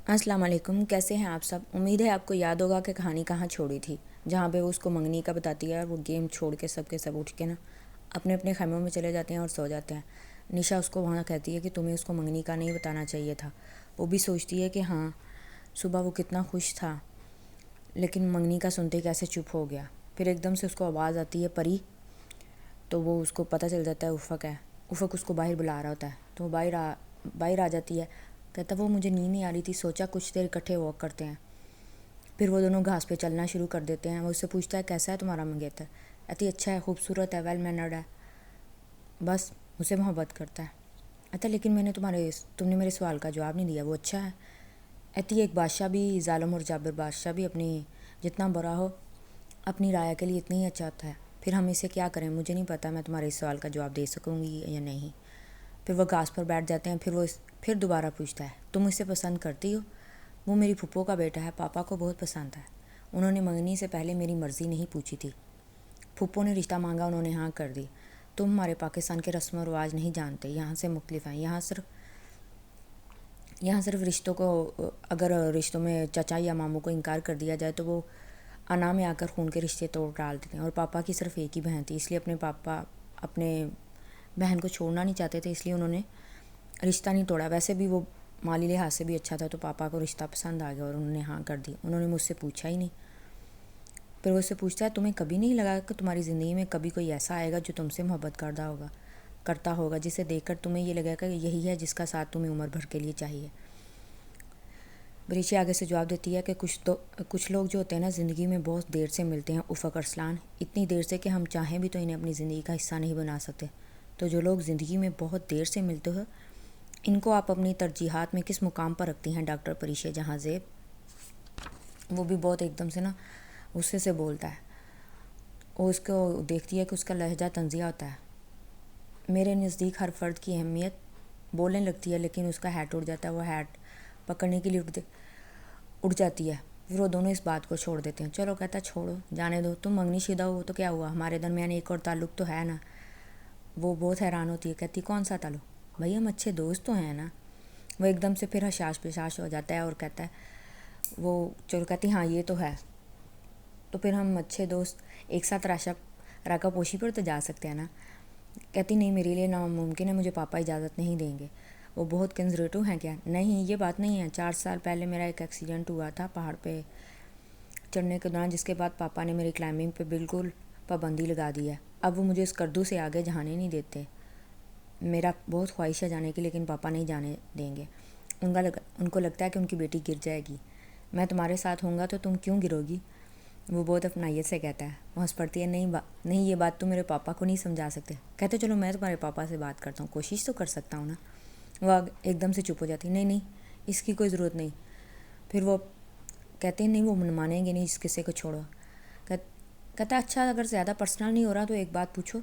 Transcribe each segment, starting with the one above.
السلام علیکم، کیسے ہیں آپ سب؟ امید ہے آپ کو یاد ہوگا کہ کہانی کہاں چھوڑی تھی، جہاں پہ وہ اس کو منگنی کا بتاتی ہے اور وہ گیم چھوڑ کے سب اٹھ کے نا اپنے اپنے خیموں میں چلے جاتے ہیں اور سو جاتے ہیں۔ نشا اس کو وہاں کہتی ہے کہ تمہیں اس کو منگنی کا نہیں بتانا چاہیے تھا۔ وہ بھی سوچتی ہے کہ ہاں صبح وہ کتنا خوش تھا، لیکن منگنی کا سنتے کیسے چپ ہو گیا۔ پھر ایک دم سے اس کو آواز آتی ہے پری، تو وہ اس کو پتہ چل جاتا ہے افق ہے۔ افق اس کو باہر بلا رہا ہوتا ہے، تو وہ باہر آ جاتی ہے۔ کہتا وہ مجھے نیند نہیں آ رہی تھی، سوچا کچھ دیر اکٹھے واک کرتے ہیں۔ پھر وہ دونوں گھاس پہ چلنا شروع کر دیتے ہیں۔ وہ اس سے پوچھتا ہے کیسا ہے تمہارا منگیتر؟ کہتی اچھا ہے، خوبصورت ہے، ویل مینرڈ ہے، بس اسے محبت کرتا ہے۔ کہتا لیکن تم نے میرے سوال کا جواب نہیں دیا، وہ اچھا ہے؟ کہتی ایک بادشاہ بھی، ظالم اور جابر بادشاہ بھی اپنی جتنا برا ہو اپنی رعایا کے لیے اتنا ہی اچھا ہوتا ہے۔ پھر ہم اسے کیا کریں؟ مجھے نہیں پتا میں تمہارے اس سوال کا جواب دے سکوں گی یا نہیں۔ پھر وہ گھاس پر بیٹھ جاتے ہیں۔ پھر دوبارہ پوچھتا ہے تم اسے پسند کرتی ہو؟ وہ میری پھپھو کا بیٹا ہے، پاپا کو بہت پسند ہے، انہوں نے منگنی سے پہلے میری مرضی نہیں پوچھی تھی، پھپھو نے رشتہ مانگا، انہوں نے ہاں کر دی۔ تم ہمارے پاکستان کے رسم و رواج نہیں جانتے، یہاں سے مختلف ہیں۔ یہاں صرف رشتوں کو، اگر رشتوں میں چچا یا ماموں کو انکار کر دیا جائے تو وہ انا میں آ کر خون کے رشتے توڑ ڈال دیتے ہیں۔ اور پاپا کی صرف ایک ہی بہن تھی، اس لیے اپنے پاپا اپنے بہن کو چھوڑنا نہیں چاہتے تھے، اس لیے انہوں نے رشتہ نہیں توڑا۔ ویسے بھی وہ مالی لحاظ سے بھی اچھا تھا، تو پاپا کو رشتہ پسند آ گیا اور انہوں نے ہاں کر دی۔ انہوں نے مجھ سے پوچھا ہی نہیں۔ پھر وہ اس سے پوچھتا ہے تمہیں کبھی نہیں لگا کہ تمہاری زندگی میں کبھی کوئی ایسا آئے گا جو تم سے محبت کرتا ہوگا، جسے دیکھ کر تمہیں یہ لگے گا کہ یہی ہے جس کا ساتھ تمہیں عمر بھر کے لیے چاہیے؟ بریچی آگے سے جواب دیتی ہے کہ کچھ لوگ جو ہوتے ہیں نا زندگی میں بہت دیر سے ملتے ہیں افق ارسلان، اتنی دیر سے کہ ہم چاہیں بھی تو انہیں اپنی زندگی کا حصہ نہیں بنا سکتے۔ تو جو لوگ زندگی میں بہت دیر سے ملتے ہو، ان کو آپ اپنی ترجیحات میں کس مقام پر رکھتی ہیں ڈاکٹر پریشے جہاں زیب؟ وہ بھی بہت ایک دم سے نا غصے سے بولتا ہے۔ وہ اس کو دیکھتی ہے کہ اس کا لہجہ طنزیہ ہوتا ہے۔ میرے نزدیک ہر فرد کی اہمیت بولنے لگتی ہے، لیکن اس کا ہیٹ اڑ جاتا ہے، وہ ہیٹ پکڑنے کے لیے اڑ جاتی ہے۔ پھر وہ دونوں اس بات کو چھوڑ دیتے ہیں۔ چلو، کہتا چھوڑو، جانے دو، تم منگنی شدہ ہو تو کیا ہوا، ہمارے درمیان ایک اور تعلق تو ہے نا۔ وہ بہت حیران ہوتی ہے، کہتی کون سا تعلق؟ بھائی ہم اچھے دوست تو ہیں نا۔ وہ ایک دم سے پھر حشاش پشاش ہو جاتا ہے اور کہتا ہے وہ چلو، کہتی ہاں یہ تو ہے، تو پھر ہم اچھے دوست ایک ساتھ راکا پوشی پر تو جا سکتے ہیں نا۔ کہتی نہیں، میرے لیے ناممکن ہے، مجھے پاپا اجازت نہیں دیں گے۔ وہ بہت کنزرویٹو ہیں کیا؟ نہیں، یہ بات نہیں ہے، 4 سال پہلے میرا ایک ایکسیڈنٹ ہوا تھا پہاڑ پہ چڑھنے کے دوران، جس کے بعد پاپا نے میری کلائمبنگ پہ بالکل پابندی لگا دی ہے۔ اب وہ مجھے اس کردو سے آگے جانے نہیں دیتے۔ میرا بہت خواہش ہے جانے کی، لیکن پاپا نہیں جانے دیں گے۔ ان کو لگتا ہے کہ ان کی بیٹی گر جائے گی۔ میں تمہارے ساتھ ہوں گا تو تم کیوں گرو گی؟ وہ بہت اپنائیت سے کہتا ہے۔ وہ ہنس پڑتی ہے، نہیں یہ بات تم میرے پاپا کو نہیں سمجھا سکتے۔ کہتے چلو میں تمہارے پاپا سے بات کرتا ہوں، کوشش تو کر سکتا ہوں نا۔ وہ ایک دم سے چپ ہو جاتی، نہیں اس کی کوئی ضرورت نہیں۔ پھر وہ کہتے ہیں نہیں، وہ مانیں گے نہیں، اس قصے کو چھوڑو۔ کہتا اچھا، اگر زیادہ پرسنل نہیں ہو رہا تو ایک بات پوچھو۔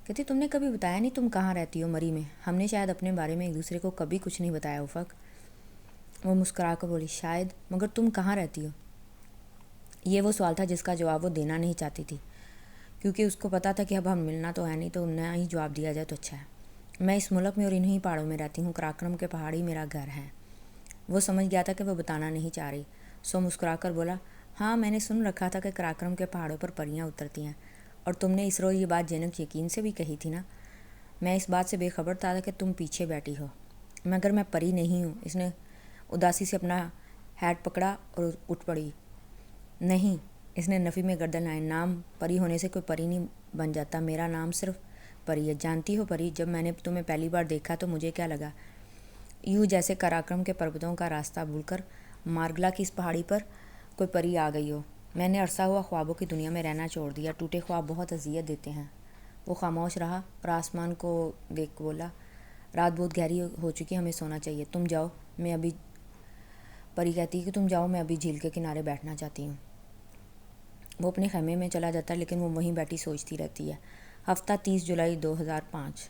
کہتی تم نے کبھی بتایا نہیں تم کہاں رہتی ہو مری میں؟ ہم نے شاید اپنے بارے میں ایک دوسرے کو کبھی کچھ نہیں بتایا افق۔ وہ مسکرا کر بولی شاید، مگر تم کہاں رہتی ہو؟ یہ وہ سوال تھا جس کا جواب وہ دینا نہیں چاہتی تھی، کیونکہ اس کو پتا تھا کہ اب ہم ملنا تو ہے نہیں، تو نہ ہی جواب دیا جائے تو اچھا ہے۔ میں اس ملک میں اور انہی پہاڑوں میں رہتی ہوں، کراکرم کے پہاڑ ہی میرا گھر ہے۔ وہ سمجھ گیا تھا کہ وہ بتانا نہیں چاہ رہی، سو مسکرا کر بولا ہاں میں نے سن رکھا تھا کہ کراکرم کے پہاڑوں پر پریاں اترتی ہیں، اور تم نے اس روز یہ بات جنک یقین سے بھی کہی تھی نا۔ میں اس بات سے بے خبر تھا کہ تم پیچھے بیٹھی ہو، مگر میں پری نہیں ہوں۔ اس نے اداسی سے اپنا ہیٹ پکڑا اور اٹھ پڑی۔ نہیں، اس نے نفی میں گردن لائی، نام پری ہونے سے کوئی پری نہیں بن جاتا، میرا نام صرف پری ہے۔ جانتی ہو پری، جب میں نے تمہیں پہلی بار دیکھا تو مجھے کیا لگا؟ یوں جیسے کراکرم کے پروتوں کا راستہ بھول کر مارگلا کی اس پہاڑی پر کوئی پری آ گئی ہو۔ میں نے عرصہ ہوا خوابوں کی دنیا میں رہنا چھوڑ دیا، ٹوٹے خواب بہت اذیت دیتے ہیں۔ وہ خاموش رہا اور آسمان کو دیکھ بولا رات بہت گہری ہو چکی، ہمیں سونا چاہیے، تم جاؤ، میں ابھی پری کہتی ہے کہ تم جاؤ، میں ابھی جھیل کے کنارے بیٹھنا چاہتی ہوں۔ وہ اپنے خیمے میں چلا جاتا ہے، لیکن وہ وہیں بیٹھی سوچتی رہتی ہے۔ ہفتہ 30 جولائی 2005۔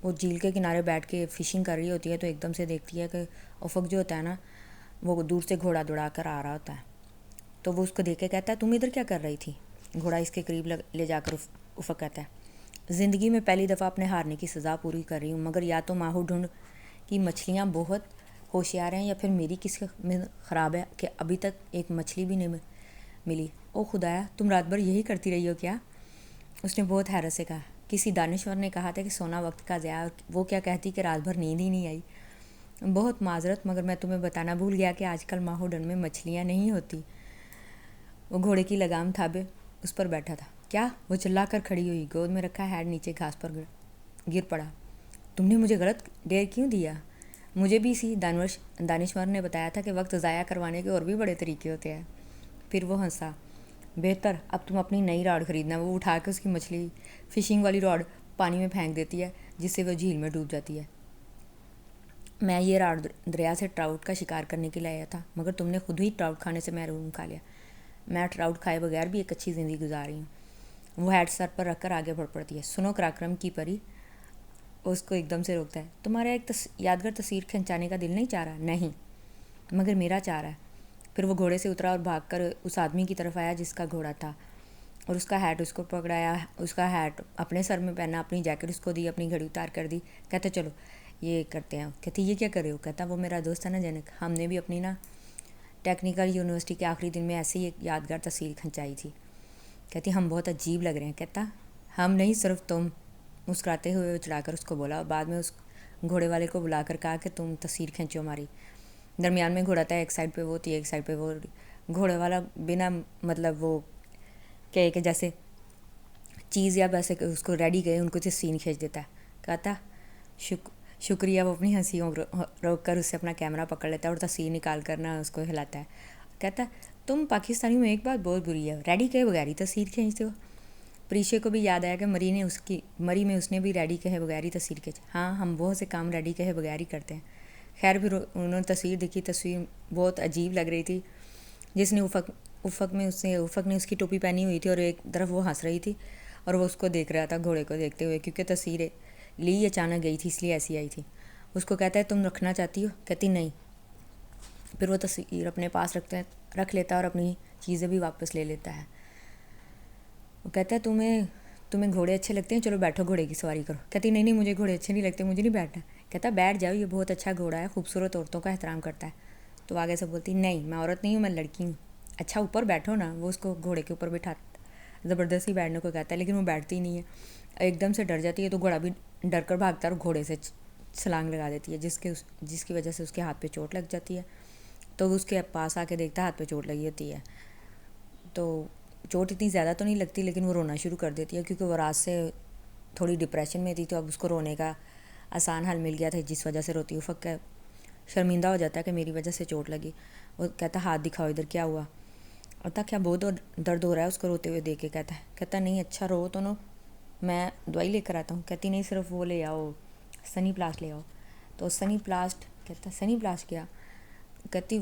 وہ جھیل کے کنارے بیٹھ کے فشنگ کر رہی ہوتی ہے تو ایک دم سے دیکھتی ہے کہ افق جو ہوتا ہے نا وہ دور سے گھوڑا دوڑا کر آ رہا ہوتا ہے۔ تو وہ اس کو دیکھ کے کہتا ہے تم ادھر کیا کر رہی تھی؟ گھوڑا اس کے قریب لے جا کر افق کہتا ہے زندگی میں پہلی دفعہ اپنے ہارنے کی سزا پوری کر رہی ہوں، مگر یا تو ماہو ڈھونڈ کی مچھلیاں بہت ہوشیار ہیں یا پھر میری کس میں خراب ہے کہ ابھی تک ایک مچھلی بھی نہیں ملی؟ او خدایا، تم رات بھر یہی کرتی رہی ہو کیا؟ اس نے بہت حیرت سے کہا۔ کسی دانشور نے کہا تھا کہ سونا وقت کا ضیاع، وہ کیا کہتی کہ رات بھر نیند ہی نہیں آئی۔ بہت معذرت، مگر میں تمہیں بتانا بھول گیا کہ آج کل ماہوڈن میں مچھلیاں نہیں ہوتی۔ وہ گھوڑے کی لگام تھابے اس پر بیٹھا تھا۔ کیا؟ وہ چلا کر کھڑی ہوئی، گود میں رکھا ہیڈ نیچے گھاس پر گر پڑا۔ تم نے مجھے غلط ڈیر کیوں دیا؟ مجھے بھی اسی دانشور نے بتایا تھا کہ وقت ضائع کروانے کے اور بھی بڑے طریقے ہوتے ہیں۔ پھر وہ ہنسا۔ بہتر، اب تم اپنی نئی راڈ خریدنا۔ وہ اٹھا کے اس کی مچھلی فشنگ والی راڈ پانی میں پھینک دیتی ہے، جس سے وہ جھیل میں ڈوب جاتی ہے۔ میں یہ راڈ دریا سے ٹراؤٹ کا شکار کرنے کے لیے آیا تھا، مگر تم نے خود ہی ٹراؤٹ کھانے سے محروم کھا لیا۔ میں ٹراؤٹ کھائے بغیر بھی ایک اچھی زندگی گزار رہی ہوں۔ وہ ہیڈ سر پر رکھ کر آگے بڑھ پڑتی ہے۔ سنو کراکرم کی پری، اس کو ایک دم سے روکتا ہے۔ تمہارا ایک یادگار تصویر کھنچانے کا دل نہیں چاہ رہا؟ نہیں، مگر میرا چاہ رہا ہے۔ پھر وہ گھوڑے سے اترا اور بھاگ کر اس آدمی کی طرف آیا جس کا گھوڑا تھا، اور اس کا ہیٹ اس کو پکڑایا، اس کا ہیٹ اپنے سر میں پہنا، اپنی جیکٹ اس کو دی، اپنی گھڑی اتار کر دی۔ کہتے چلو یہ کرتے ہیں۔ کہتی یہ کیا کر رہے ہو؟ کہتا وہ میرا دوست ہے نا جنک، ہم نے بھی اپنی نا ٹیکنیکل یونیورسٹی کے آخری دن میں ایسے ہی ایک یادگار تصویر کھنچائی تھی۔ کہتی ہم بہت عجیب لگ رہے ہیں۔ کہتا ہم نہیں، صرف تم۔ مسکراتے ہوئے چڑھا کر اس کو بولا، اور بعد میں اس گھوڑے والے کو بلا کر کہا کہ تم تصویر کھینچو ہماری۔ درمیان میں گھوڑا تھا، ایک سائڈ پہ وہ تھی، ایک سائڈ پہ وہ۔ گھوڑے والا بنا مطلب وہ کہ جیسے چیز یا ویسے اس کو ریڈی گئے ان کو سے سین کھینچ دیتا ہے۔ کہتا شکریہ۔ وہ اپنی ہنسی روک کر اس سے اپنا کیمرہ پکڑ لیتا ہے اور تصویر نکال کر نہ اس کو ہلاتا ہے۔ کہتا تم پاکستانی میں ایک بات بہت بری ہے، ریڈی کہے بغیر ہی تصویر کھینچتے ہو۔ پریشے کو بھی یاد آیا کہ مری میں اس نے بھی ریڈی کہے بغیر ہی تصویر کھینچی۔ ہاں، ہم بہت سے کام ریڈی کہے بغیر ہی کرتے ہیں۔ خیر پھر انہوں نے تصویر دیکھی، تصویر بہت عجیب لگ رہی تھی، جس نے افق نے اس کی ٹوپی پہنی ہوئی تھی اور ایک طرف وہ ہنس رہی تھی اور وہ اس کو دیکھ رہا تھا گھوڑے کو دیکھتے ہوئے، کیونکہ تصویر لی اچانک گئی تھی اس لیے ایسی آئی تھی۔ اس کو کہتا ہے تم رکھنا چاہتی ہو؟ کہتی نہیں۔ پھر وہ تصویر اپنے پاس رکھ لیتا اور اپنی چیزیں بھی واپس لے لیتا ہے۔ وہ کہتا ہے تمہیں گھوڑے اچھے لگتے ہیں، چلو بیٹھو گھوڑے کی سواری کرو۔ کہتی نہیں مجھے گھوڑے اچھے نہیں لگتے، مجھے نہیں بیٹھنا۔ کہتا بیٹھ جاؤ، یہ بہت اچھا گھوڑا ہے، خوبصورت عورتوں کا احترام کرتا ہے۔ تو آگے سے بولتی نہیں میں عورت نہیں ہوں، میں لڑکی ہوں۔ اچھا اوپر بیٹھو نا۔ وہ اس کو گھوڑے کے اوپر زبردستی بیٹھنے کو کہتا ہے، لیکن وہ بیٹھتی نہیں ہے۔ ایک دم سے ڈر جاتی ہے تو گھوڑا بھی ڈر کر بھاگتا ہے اور گھوڑے سے چھلانگ لگا دیتی ہے، جس کی وجہ سے اس کے ہاتھ پہ چوٹ لگ جاتی ہے۔ تو وہ اس کے پاس آ کے دیکھتا ہے ہاتھ پہ چوٹ لگی ہوتی ہے، تو چوٹ اتنی زیادہ تو نہیں لگتی، لیکن وہ رونا شروع کر دیتی ہے کیونکہ وہ رات سے تھوڑی ڈپریشن میں تھی، تو اب اس کو رونے کا آسان حل مل گیا تھا جس وجہ سے روتی۔ افق شرمندہ ہو جاتا ہے کہ میری وجہ سے چوٹ لگی۔ وہ کہتا ہاتھ دکھاؤ ادھر، کیا ہوا؟ اور کیا بہت درد ہو رہا ہے اس کو روتے ہوئے دیکھ کے؟ کہتا نہیں اچھا رو تو نو، میں دوائی لے کر آتا ہوں۔ کہتی نہیں صرف وہ لے آؤ، سنی پلاسٹ لے آؤ۔ تو سنی پلاسٹ، کہتا سنی پلاسٹ کیا؟ کہتی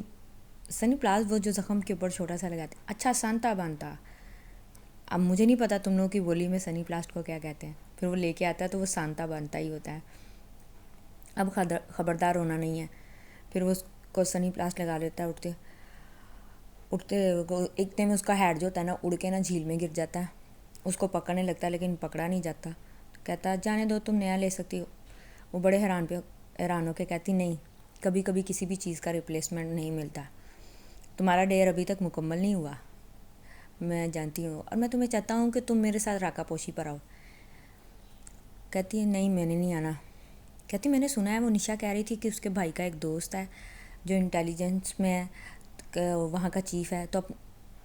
سنی پلاسٹ وہ جو زخم کے اوپر چھوٹا سا لگاتے ہیں۔ اچھا سانتا بانتا، اب مجھے نہیں پتا تم لوگوں کی بولی میں سنی پلاسٹ کو کیا کہتے ہیں۔ پھر وہ لے کے آتا ہے تو وہ سانتا بانتا ہی ہوتا ہے۔ اب خبردار ہونا نہیں ہے۔ پھر وہ اس کو سنی پلاسٹ لگا لیتا ہے۔ اٹھتے اتنے میں اس کا ہیڈ جو ہوتا ہے نا اڑ کے نا جھیل میں گر جاتا ہے۔ اس کو پکڑنے لگتا ہے لیکن پکڑا نہیں جاتا۔ کہتا جانے دو، تم نیا لے سکتی ہو۔ وہ بڑے حیران ہو کے کہتی نہیں، کبھی کبھی کسی بھی چیز کا ریپلیسمنٹ نہیں ملتا۔ تمہارا ڈیر ابھی تک مکمل نہیں ہوا، میں جانتی ہوں، اور میں تمہیں چاہتا ہوں کہ تم میرے ساتھ راکا پوشی پر آؤ۔ کہتی ہے نہیں میں نے نہیں آنا۔ کہتی میں نے سنا ہے وہ نشا کہہ رہی تھی کہ اس کے بھائی کا ایک دوست ہے جو انٹیلیجنس میں وہاں کا چیف ہے، تو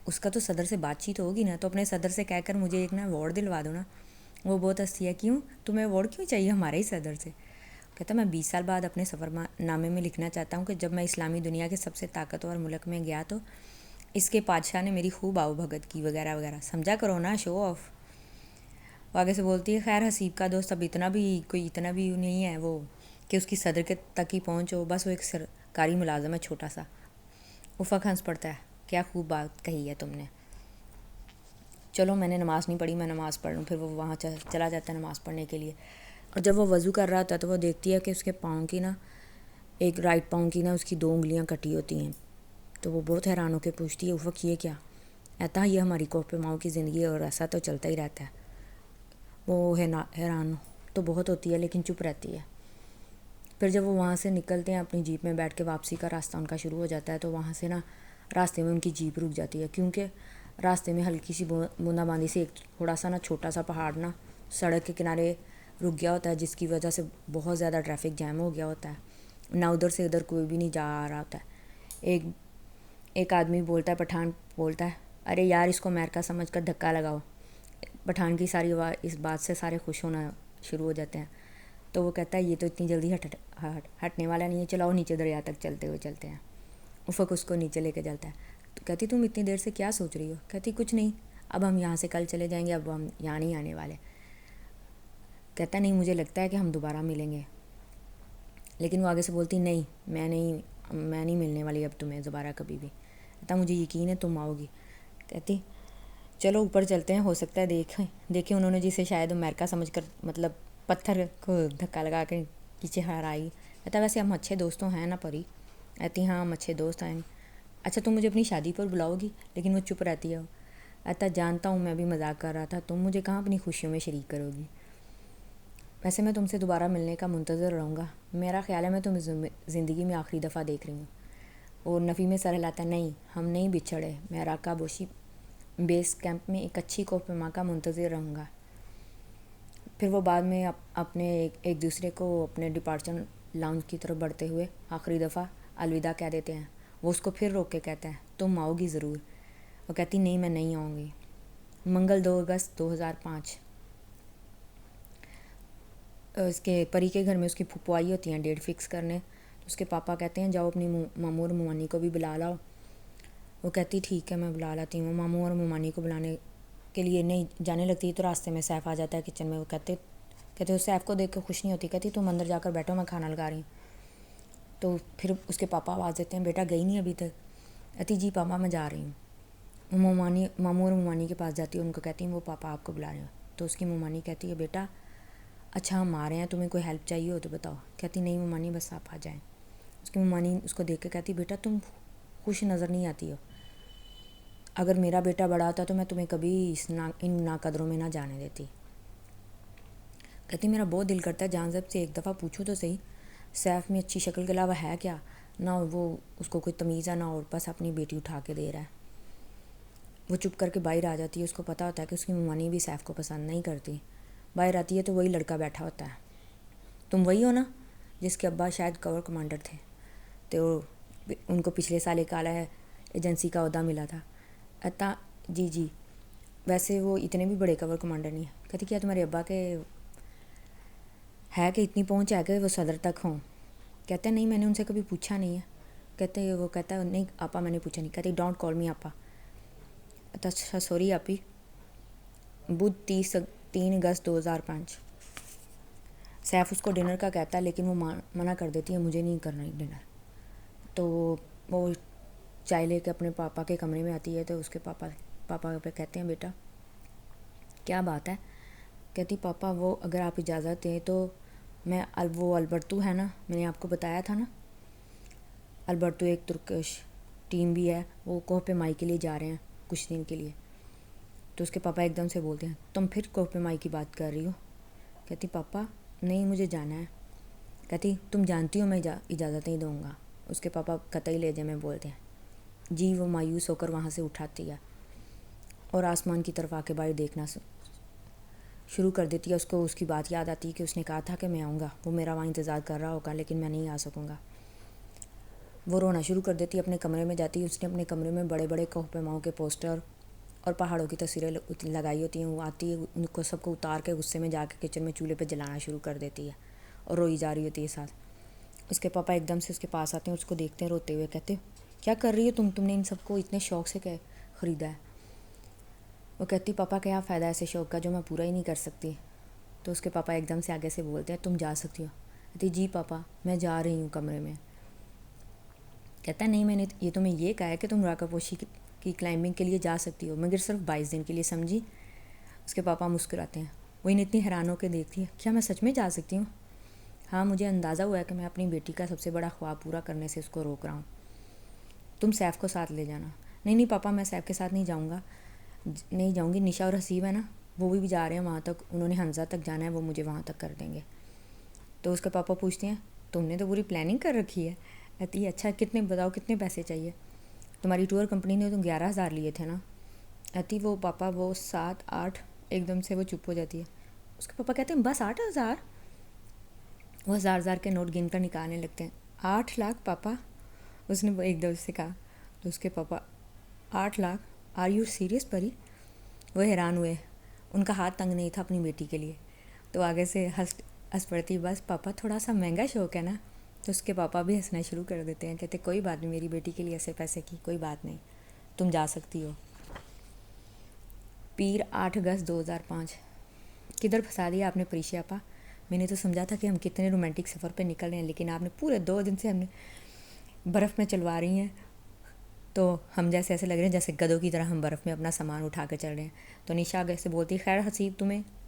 اس کا تو صدر سے بات چیت ہوگی نا، تو اپنے صدر سے کہہ کر مجھے ایک نا ایوارڈ دلوا دو نا۔ وہ بہت ہنستی ہے، کیوں تمہیں ایوارڈ کیوں چاہیے ہمارے ہی صدر سے؟ کہتا میں 20 سال بعد اپنے سفر نامے میں لکھنا چاہتا ہوں کہ جب میں اسلامی دنیا کے سب سے طاقتور ملک میں گیا تو اس کے بادشاہ نے میری خوب آؤ بھگت کی وغیرہ وغیرہ، سمجھا کرو نا، شو آف۔ وہ آگے سے بولتی ہے خیر حسیب کا دوست اب اتنا بھی نہیں ہے وہ کہ اس کی صدر کے تک ہی پہنچو، بس وہ ایک سرکاری ملازم ہے چھوٹا سا۔ افق ہنس پڑتا ہے، کیا خوب بات کہی ہے تم نے، چلو میں نے نماز نہیں پڑھی، میں نماز پڑھ لوں۔ پھر وہ وہاں چلا جاتا ہے نماز پڑھنے کے لیے، اور جب وہ وضو کر رہا ہوتا ہے تو وہ دیکھتی ہے کہ اس کے پاؤں کی نا ایک رائٹ پاؤں کی نا اس کی 2 انگلیاں کٹی ہوتی ہیں۔ تو وہ بہت حیران ہو کے پوچھتی ہے افق یہ کیا؟ کہتا یہ ہماری کوہ ماؤں کی زندگی ہے اور ایسا تو چلتا ہی رہتا ہے۔ وہ حیران تو بہت ہوتی ہے لیکن چپ رہتی ہے۔ پھر جب وہ وہاں سے نکلتے ہیں اپنی جیپ میں بیٹھ کے، واپسی کا راستہ ان کا شروع ہو جاتا ہے، تو وہاں سے نا راستے میں ان کی جیپ رک جاتی ہے، کیونکہ راستے میں ہلکی سی بوندا باندی سے ایک تھوڑا سا نا چھوٹا سا پہاڑ نا سڑک کے کنارے رک گیا ہوتا ہے، جس کی وجہ سے بہت زیادہ ٹریفک جیم ہو گیا ہوتا ہے، نہ ادھر سے ادھر کوئی بھی نہیں جا آ رہا ہوتا ہے۔ ایک آدمی بولتا ہے، پٹھان بولتا ہے، ارے یار اس کو امریکہ سمجھ کر دھکا لگاؤ۔ پٹھان کی ساری اس بات سے سارے خوش ہونا شروع ہو جاتے ہیں، تو وہ کہتا ہے یہ تو اتنی جلدی ہٹنے والا نہیں ہے، چلاؤ نیچے دریا تک چلتے ہیں۔ افق اس کو نیچے لے کے چلتا ہے، تو کہتی تم اتنی دیر سے کیا سوچ رہی ہو؟ کہتی کچھ نہیں، اب ہم یہاں سے کل چلے جائیں گے، اب ہم یہاں نہیں آنے والے۔ کہتا نہیں، مجھے لگتا ہے کہ ہم دوبارہ ملیں گے، لیکن وہ آگے سے بولتی نہیں، میں نہیں ملنے والی اب تمہیں دوبارہ کبھی بھی۔ کہتا مجھے یقین ہے تم آؤ گی۔ کہتی چلو اوپر چلتے ہیں، ہو سکتا ہے دیکھیں انہوں نے جسے شاید امریکہ سمجھ کر مطلب پتھر کو دھکا لگا کے پیچھے ہرائی۔ کہتا ویسے ہم اچھے دوستوں ہیں نا پری؟ کہتی ہاں ہم اچھے دوست ہیں۔ اچھا تم مجھے اپنی شادی پر بلاؤ گی؟ لیکن وہ چپ رہتی ہے۔ کہتا جانتا ہوں، میں بھی مذاق کر رہا تھا، تم مجھے کہاں اپنی خوشیوں میں شریک کرو گی؟ ویسے میں تم سے دوبارہ ملنے کا منتظر رہوں گا، میرا خیال ہے میں تمہیں زندگی میں آخری دفعہ دیکھ رہی ہوں۔ اور نفی میں سر ہلاتا ہے، نہیں ہم نہیں بچھڑے، میں راکا بوشی بیس کیمپ میں ایک اچھی کوہ کا منتظر رہوں گا۔ پھر وہ بعد میں اپنے ایک دوسرے کو اپنے ڈپارچر لاؤنج کی طرف بڑھتے ہوئے آخری دفعہ الوداع کہہ دیتے ہیں۔ وہ اس کو پھر روک کے کہتا ہے تم آؤ گی ضرور؟ وہ کہتی نہیں میں نہیں آؤں گی۔ منگل 2 اگست 2005۔ اس کے پری کے گھر میں اس کی پھپھو آئی ہوتی ہیں ڈیٹ فکس کرنے، تو اس کے پاپا کہتے ہیں جاؤ اپنی ماموں اور ممانی کو بھی بلا لاؤ۔ وہ کہتی ٹھیک ہے میں بلا لاتی ہوں۔ ماموں اور ممانی کو بلانے کے لیے نہیں جانے لگتی تو راستے میں سیف آ جاتا ہے کچن میں۔ وہ کہتے وہ سیف کو دیکھ کے خوش نہیں ہوتی، کہتی تم اندر جا کر بیٹھو میں کھانا لگا رہی ہوں۔ تو پھر اس کے پاپا آواز دیتے ہیں بیٹا گئی نہیں ابھی تک؟ کہتی جی پاپا میں جا رہی ہوں۔ وہ ماموں اور ممانی کے پاس جاتی ہے، ان کو کہتی ہیں وہ پاپا آپ کو بلا رہے ہیں۔ تو اس کی ممانی کہتی ہے بیٹا اچھا ہم آ رہے ہیں، تمہیں کوئی ہیلپ چاہیے ہو تو بتاؤ۔ کہتی نہیں ممانی بس آپ آ جائیں۔ اس کی ممانی اس کو دیکھ کے کہتی بیٹا تم خوش نظر نہیں آتی ہو، اگر میرا بیٹا بڑا ہوتا تو میں تمہیں کبھی ان ناقدروں میں نہ جانے دیتی۔ کہتی میرا بہت دل کرتا ہے جان صاحب سے ایک دفعہ پوچھو تو صحیح، سیف میں اچھی شکل کے علاوہ ہے کیا؟ نہ وہ اس کو کوئی تمیز ہے نہ، اور بس اپنی بیٹی اٹھا کے دے رہا ہے۔ وہ چپ کر کے باہر آ جاتی ہے، اس کو پتہ ہوتا ہے کہ اس کی ممانی بھی سیف کو پسند نہیں کرتی۔ باہر آتی ہے تو وہی لڑکا بیٹھا ہوتا ہے۔ تم وہی ہو نا جس کے ابا شاید کور کمانڈر تھے، تو ان کو پچھلے سال ایک اعلیٰ ایجنسی کا عہدہ ملا تھا۔ کہتا جی ویسے وہ اتنے بھی بڑے کور کمانڈر نہیں ہیں۔ کہتی کیا تمہارے ابا کے ہے کہ اتنی پہنچ ہے کہ وہ صدر تک ہوں؟ کہتے ہیں نہیں میں نے ان سے کبھی پوچھا نہیں ہے۔ وہ کہتا ہے نہیں آپا میں نے پوچھا نہیں۔ کہتی ڈونٹ کال می آپا۔ اچھا سوری آپی۔ بدھ 3 اگست 2005۔ سیف اس کو ڈنر کا کہتا ہے لیکن وہ منع کر دیتی ہے، مجھے نہیں کرنا ڈنر۔ تو وہ چائے لے کے اپنے پاپا کے کمرے میں آتی ہے، تو اس کے پاپا پہ کہتے ہیں بیٹا کیا بات ہے؟ کہتی پاپا وہ اگر آپ اجازت دیں تو وہ البرتو ہے نا، میں نے آپ کو بتایا تھا نا، البرتو ایک ترکش ٹیم بھی ہے، وہ کوہ پیمائی کے لیے جا رہے ہیں کچھ دن کے لیے۔ تو اس کے پاپا ایک دم سے بولتے ہیں تم پھر کوہ پیمائی کی بات کر رہی ہو؟ کہتی پاپا نہیں مجھے جانا ہے۔ کہتی تم جانتی ہو میں اجازت نہیں دوں گا۔ اس کے پاپا قطعی لہجے میں بولتے ہیں جی۔ وہ مایوس ہو کر وہاں سے اٹھاتی ہے اور آسمان کی طرف آ کے باہر دیکھنا شروع کر دیتی ہے۔ اس کو اس کی بات یاد آتی ہے کہ اس نے کہا تھا کہ میں آؤں گا، وہ میرا وہاں انتظار کر رہا ہوگا لیکن میں نہیں آ سکوں گا۔ وہ رونا شروع کر دیتی ہے، اپنے کمرے میں جاتی ہے۔ اس نے اپنے کمرے میں بڑے بڑے کوہ پیماؤں کے پوسٹر اور پہاڑوں کی تصویریں لگائی ہوتی ہیں۔ وہ آتی ہے ان کو سب کو اتار کے غصے میں جا کے کچن میں چولہے پہ جلانا شروع کر دیتی ہے اور روئی جا رہی ہوتی ہے ساتھ۔ اس کے پاپا ایک دم سے اس کے پاس آتے ہیں، اس کو دیکھتے ہیں روتے ہوئے، کہتے کیا کر رہی ہے تم نے ان سب کو اتنے شوق سے خریدا ہے؟ وہ کہتی پاپا کیا فائدہ ایسے شوق کا جو میں پورا ہی نہیں کر سکتی۔ تو اس کے پاپا ایک دم سے آگے سے بولتے ہیں تم جا سکتی ہو۔ کہتی جی پاپا میں جا رہی ہوں کمرے میں۔ کہتا ہے نہیں میں نے یہ تمہیں یہ کہا ہے کہ تم راکا پوشی کی کلائمبنگ کے لیے جا سکتی ہو، مگر صرف 22 دن کے لیے، سمجھی؟ اس کے پاپا مسکراتے ہیں۔ وہ انہیں اتنی حیران ہو کے دیکھتی ہے، کیا میں سچ میں جا سکتی ہوں؟ ہاں مجھے اندازہ ہوا ہے کہ میں اپنی بیٹی کا سب سے بڑا خواب پورا کرنے سے اس کو روک رہا ہوں۔ تم سیف کو ساتھ لے جانا۔ نہیں پاپا میں سیف کے ساتھ نہیں جاؤں گی، نشا اور حسیب ہے نا وہ بھی جا رہے ہیں وہاں تک، انہوں نے حنزہ تک جانا ہے، وہ مجھے وہاں تک کر دیں گے۔ تو اس کے پاپا پوچھتے ہیں تم نے تو پوری پلاننگ کر رکھی ہے. کہتی ہے اچھا کتنے بتاؤ کتنے پیسے چاہیے. تمہاری ٹور کمپنی نے تو 11,000 لیے تھے نا. کہتی وہ پاپا وہ 7-8. ایک دم سے وہ چپ ہو جاتی ہے. اس کے پاپا کہتے ہیں بس 8,000. وہ 1,000 کے نوٹ گن کر نکالنے لگتے ہیں. 8 لاکھ پاپا. اس نے وہ ایک دم سے کہا. تو اس کے پاپا 8 لاکھ آر یو سیریس پری. وہ حیران ہوئے. ان کا ہاتھ تنگ نہیں تھا اپنی بیٹی کے لیے. تو آگے سے ہنس پڑتی بس پاپا تھوڑا سا مہنگا شوق ہے نا. تو اس کے پاپا بھی ہنسنا شروع کر دیتے ہیں. کہتے کوئی بات نہیں میری بیٹی کے لیے ایسے پیسے کی کوئی بات نہیں, تم جا سکتی ہو. پیر 8 اگست 2005. کدھر پھنسا دیا آپ نے پریشا آپا. میں نے تو سمجھا تھا کہ ہم کتنے رومانٹک سفر پہ نکل رہے ہیں, لیکن آپ نے پورے 2 دن سے ہم نے برف میں چلوا رہی ہیں. تو ہم جیسے ایسے لگ رہے ہیں جیسے گدھوں کی طرح ہم برف میں اپنا سامان اٹھا کے چل رہے ہیں. تو نشا آگے سے بولتی خیر حسیب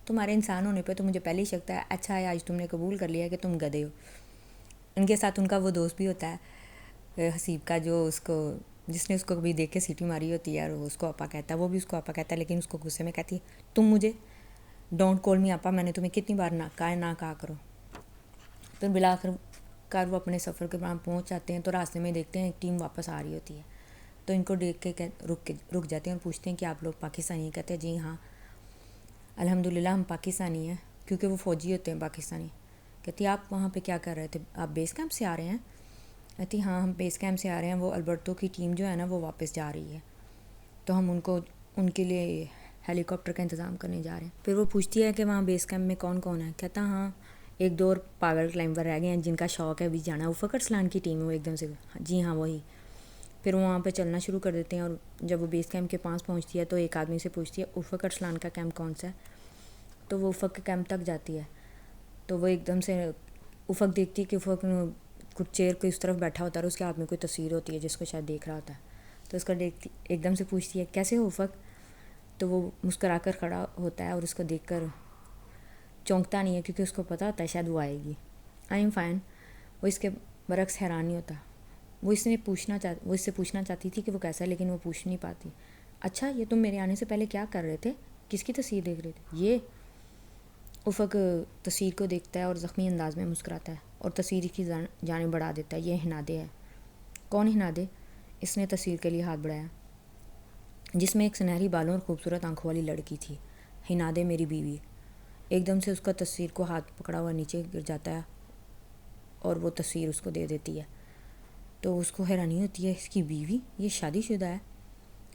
تمہارے انسان ہونے پہ تو مجھے پہلے ہی شک تھا. اچھا ہے آج تم نے قبول کر لیا کہ تم گدھے ہو. ان کے ساتھ ان کا وہ دوست بھی ہوتا ہے حسیب کا, جو جس نے اس کو کبھی دیکھ کے سیٹی ماری ہوتی ہے اور اس کو آپا کہتا ہے. وہ بھی اس کو آپا کہتا ہے, لیکن اس کو غصے میں کہتی ہے تم مجھے ڈونٹ کال می آپا. میں نے تمہیں کتنی بار نہ کہا کرو. پھر بالآخر وہ اپنے سفر کے بعد پہنچ جاتے ہیں. تو راستے میں دیکھتے ہیں ایک ٹیم واپس آ رہی ہوتی ہے. تو ان کو دیکھ کے رک جاتے ہیں اور پوچھتے ہیں کہ آپ لوگ پاکستانی ہیں. کہتے ہیں جی ہاں الحمدللہ ہم پاکستانی ہیں, کیونکہ وہ فوجی ہوتے ہیں پاکستانی. کہتی آپ وہاں پہ کیا کر رہے تھے, آپ بیس کیمپ سے آ رہے ہیں. کہتی ہاں ہم بیس کیمپ سے آ رہے ہیں, وہ البرٹو کی ٹیم جو ہے نا وہ واپس جا رہی ہے, تو ہم ان کے لیے ہیلی کاپٹر کا انتظام کرنے جا رہے ہیں. پھر وہ پوچھتی ہے کہ وہاں بیس کیمپ میں کون کون ہے. کہتا ہاں 1-2 اور پاگل کلائمبر رہ گئے ہیں جن کا شوق ہے بھی جانا. وہ فخر سلان کی ٹیم ہے. وہ ایک دم سے جی ہاں وہی. پھر وہ وہاں پہ چلنا شروع کر دیتے ہیں, اور جب وہ بیس کیمپ کے پاس پہنچتی ہے تو ایک آدمی سے پوچھتی ہے افق ارسلان کا کیمپ کون سا ہے. تو وہ افق کے کیمپ تک جاتی ہے. تو وہ ایک دم سے افق دیکھتی ہے کہ افق کچھ چیئر کو اس طرف بیٹھا ہوتا ہے اور اس کے ہاتھ میں کوئی تصویر ہوتی ہے جس کو شاید دیکھ رہا ہوتا ہے. تو اس کا دیکھتی ایک دم سے پوچھتی ہے کیسے ہو افق. تو وہ مسکرا کر کھڑا ہوتا ہے اور اس کو دیکھ کر چونکتا نہیں ہے, کیونکہ اس کو پتہ ہوتا ہے شاید وہ آئے گی. I am fine. وہ اس کے برعکس حیران نہیں ہوتا. وہ اس سے پوچھنا چاہتی تھی کہ وہ کیسا ہے, لیکن وہ پوچھ نہیں پاتی. اچھا یہ تم میرے آنے سے پہلے کیا کر رہے تھے, کس کی تصویر دیکھ رہے تھے. یہ افق تصویر کو دیکھتا ہے اور زخمی انداز میں مسکراتا ہے اور تصویر کی جانب بڑھا دیتا ہے. یہ ہنادے ہے. کون ہنادے. اس نے تصویر کے لیے ہاتھ بڑھایا جس میں ایک سنہری بالوں اور خوبصورت آنکھوں والی لڑکی تھی. ہنادے میری بیوی. ایک دم سے اس کا تصویر کو ہاتھ پکڑا ہوا نیچے گر جاتا ہے اور وہ تصویر اس کو دے دیتی ہے. تو اس کو حیرانی ہوتی ہے اس کی بیوی, یہ شادی شدہ ہے.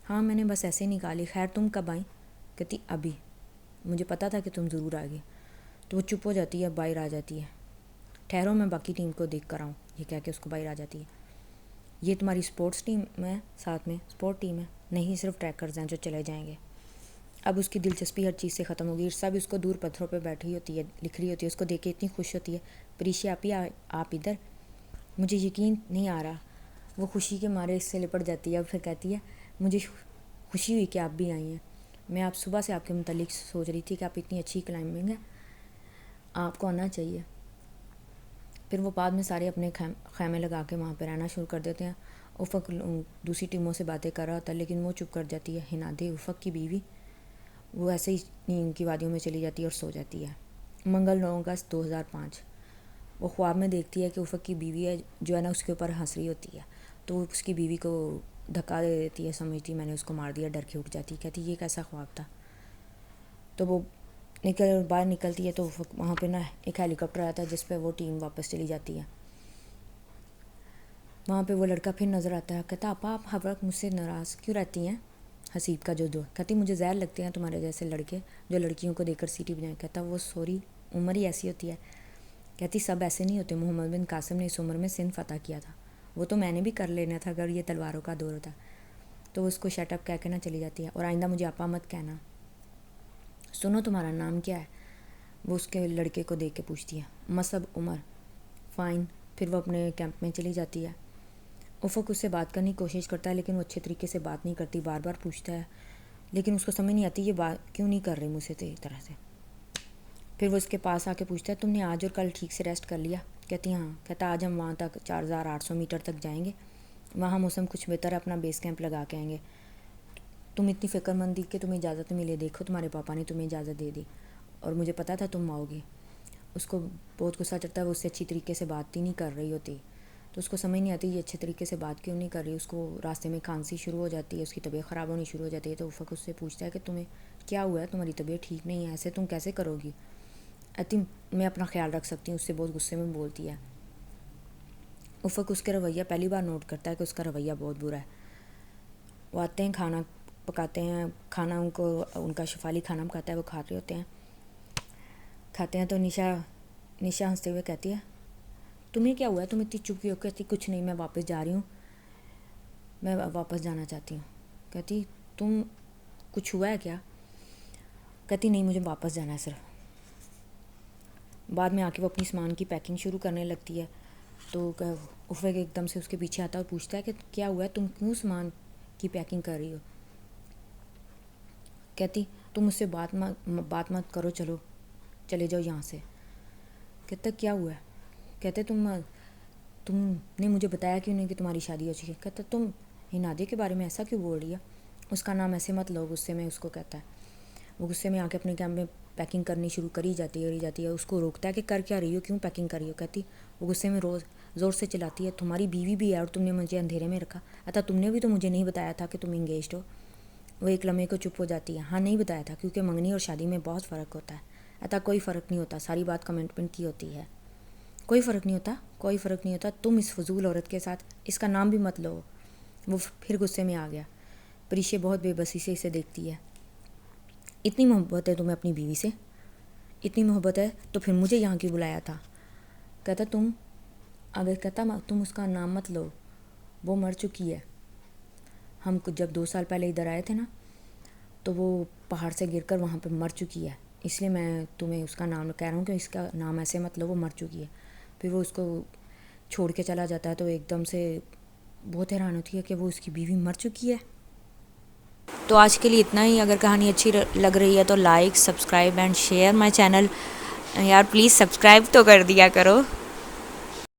ہاں میں نے بس ایسے نکالی. خیر تم کب آئیں. کہتی ابھی, مجھے پتا تھا کہ تم ضرور آ گئی. تو وہ چپ ہو جاتی ہے, باہر آ جاتی ہے. ٹھہرو میں باقی ٹیم کو دیکھ کر آؤں. یہ کہہ کے اس کو باہر آ جاتی ہے. یہ تمہاری سپورٹس ٹیم ہے, ساتھ میں سپورٹ ٹیم ہے. نہیں صرف ٹریکرز ہیں جو چلے جائیں گے. اب اس کی دلچسپی ہر چیز سے ختم ہوگی. سب اس کو دور پتھروں پہ بیٹھی ہوتی ہے, لکھ رہی ہوتی ہے. اس کو دیکھ کے اتنی خوش ہوتی ہے. پریشا آپی آپ ادھر. مجھے یقین نہیں آ رہا. وہ خوشی کے مارے اس سے لپٹ جاتی ہے اور پھر کہتی ہے مجھے خوشی ہوئی کہ آپ بھی آئی ہیں. میں آپ صبح سے آپ کے متعلق سوچ رہی تھی کہ آپ اتنی اچھی کلائمبنگ ہے, آپ کو آنا چاہیے. پھر وہ بعد میں سارے اپنے خیمے لگا کے وہاں پہ رہنا شروع کر دیتے ہیں. افق دوسری ٹیموں سے باتیں کر رہا ہوتا ہے لیکن وہ چپ کر جاتی ہے. ہنادے افق کی بیوی وہ ایسے ہی نیند کی وادیوں میں چلی جاتی ہے اور سو جاتی ہے. منگل 9 اگست 2005. وہ خواب میں دیکھتی ہے کہ افق کی بیوی ہے جو ہے نا اس کے اوپر ہنس رہی ہوتی ہے. تو وہ اس کی بیوی کو دھکا دے دیتی ہے, سمجھتی میں نے اس کو مار دیا. ڈر کے اٹھ جاتی. کہتی یہ کیسا خواب تھا. تو وہ باہر نکلتی ہے تو وہاں پہ نا ایک ہیلی کاپٹر آتا ہے جس پہ وہ ٹیم واپس چلی جاتی ہے. وہاں پہ وہ لڑکا پھر نظر آتا ہے. کہتا آپ ہر وقت مجھ سے ناراض کیوں رہتی ہیں. حسیب کا جو کہتی مجھے زہر لگتے ہیں تمہارے جیسے لڑکے جو لڑکیوں کو دیکھ کر سیٹی بجائیں. کہتا وہ سوری عمر ہی ایسی ہوتی ہے. کہتی سب ایسے نہیں ہوتے. محمد بن قاسم نے اس عمر میں سندھ فتح کیا تھا. وہ تو میں نے بھی کر لینا تھا اگر یہ تلواروں کا دور ہوتا. تو اس کو شٹ اپ کہہ کے نہ چلی جاتی ہے. اور آئندہ مجھے آپا مت کہنا. سنو تمہارا نام کیا ہے. وہ اس کے لڑکے کو دیکھ کے پوچھتی ہے. مصعب عمر. فائن. پھر وہ اپنے کیمپ میں چلی جاتی ہے. افق اس سے بات کرنے کی کوشش کرتا ہے لیکن وہ اچھے طریقے سے بات نہیں کرتی. بار بار پوچھتا ہے لیکن اس کو سمجھ نہیں آتی یہ بات کیوں نہیں کر رہی مجھ سے اس طرح سے. پھر وہ اس کے پاس آ کے پوچھتا ہے تم نے آج اور کل ٹھیک سے ریسٹ کر لیا. کہتی ہاں. کہتا آج ہم وہاں تک 4800 میٹر تک جائیں گے. وہاں موسم کچھ بہتر ہے, اپنا بیس کیمپ لگا کے آئیں گے. تم اتنی فکر مند تھی کہ تمہیں اجازت ملے. دیکھو تمہارے پاپا نے تمہیں اجازت دے دی اور مجھے پتا تھا تم آؤ گی. اس کو بہت غصہ چڑھتا ہے، وہ اس سے اچھی طریقے سے بات ہی نہیں کر رہی ہوتی، تو اس کو سمجھ نہیں آتی یہ اچھے طریقے سے بات کیوں نہیں کر رہی. اس کو راستے میں کھانسی شروع ہو جاتی ہے، اس کی طبیعت خراب ہونی شروع ہو جاتی ہے. تو افق اس سے پوچھتا ہے کہ تمہیں کیا ہوا ہے، تمہاری طبیعت ٹھیک نہیں ہے، ایسے تم کیسے کرو گی؟ کہتی میں اپنا خیال رکھ سکتی ہوں. اس سے بہت غصے میں بولتی ہے. افق اس کے رویہ پہلی بار نوٹ کرتا ہے کہ اس کا رویہ بہت برا ہے. وہ آتے ہیں، کھانا پکاتے ہیں، کھانا ان کا شفالی کھانا پکاتا ہے، وہ کھا رہے ہوتے ہیں. کھاتے ہیں تو نشا ہنستے ہوئے کہتی ہے تمہیں کیا ہوا ہے، تم اتنی چپ کی ہو؟ کہتی کچھ نہیں، میں واپس جا رہی ہوں، میں واپس جانا چاہتی ہوں. کہتی تم کچھ ہوا ہے کیا؟ کہتی نہیں، مجھے واپس جانا ہے صرف. بعد میں آ کے وہ اپنی سامان کی پیکنگ شروع کرنے لگتی ہے. تو افق ایک دم سے اس کے پیچھے آتا ہے اور پوچھتا ہے کہ کیا ہوا ہے، تم کیوں سامان کی پیکنگ کر رہی ہو؟ کہتی تم مجھ سے بات مت کرو، چلے جاؤ یہاں سے. کہتا کیا ہوا ہے؟ کہتے تم نے مجھے بتایا کیوں نہیں کہ تمہاری شادی ہو چکی ہے؟ کہتا تم نادیہ کے بارے میں ایسا کیوں بول رہی ہے؟ اس کا نام ایسے مت لو. غصے میں اس کو کہتا ہے. وہ غصے میں آ کے اپنے کیمرے میں پیکنگ کرنی شروع کری جاتی ہے. اس کو روکتا ہے کہ کر کیا رہی ہو، کیوں پیکنگ کر رہی ہو؟ کہتی وہ غصے میں زور سے چلاتی ہے تمہاری بیوی بھی ہے اور تم نے مجھے اندھیرے میں رکھا، تم نے بھی تو مجھے نہیں بتایا تھا کہ تم انگیجڈ ہو. وہ ایک لمحے کو چپ ہو جاتی ہے. ہاں نہیں بتایا تھا، کیونکہ منگنی اور شادی میں بہت فرق ہوتا ہے. کوئی فرق نہیں ہوتا، ساری بات کمٹمنٹ کی ہوتی ہے. کوئی فرق نہیں ہوتا. تم اس فضول عورت کے ساتھ اس کا نام بھی مت لو. وہ پھر غصے میں آ گیا. پریشے بہت بے بسی سے اسے دیکھتی ہے. اتنی محبت ہے تمہیں اپنی بیوی سے؟ اتنی محبت ہے تو پھر مجھے یہاں کیوں بلایا تھا؟ کہتا تم اس کا نام مت لو، وہ مر چکی ہے. ہم جب 2 سال پہلے ادھر آئے تھے نا، تو وہ پہاڑ سے گر کر وہاں پہ مر چکی ہے. اس لیے میں تمہیں اس کا نام کہہ رہا ہوں کہ اس کا نام ایسے مت لو، وہ مر چکی ہے. پھر وہ اس کو چھوڑ کے چلا جاتا ہے. تو ایک دم سے بہت حیران ہوتی ہے کہ وہ اس کی بیوی مر چکی ہے. تو آج کے لیے اتنا ہی. اگر کہانی اچھی لگ رہی ہے تو like, subscribe and share my channel. یار پلیز سبسکرائب تو کر دیا کرو.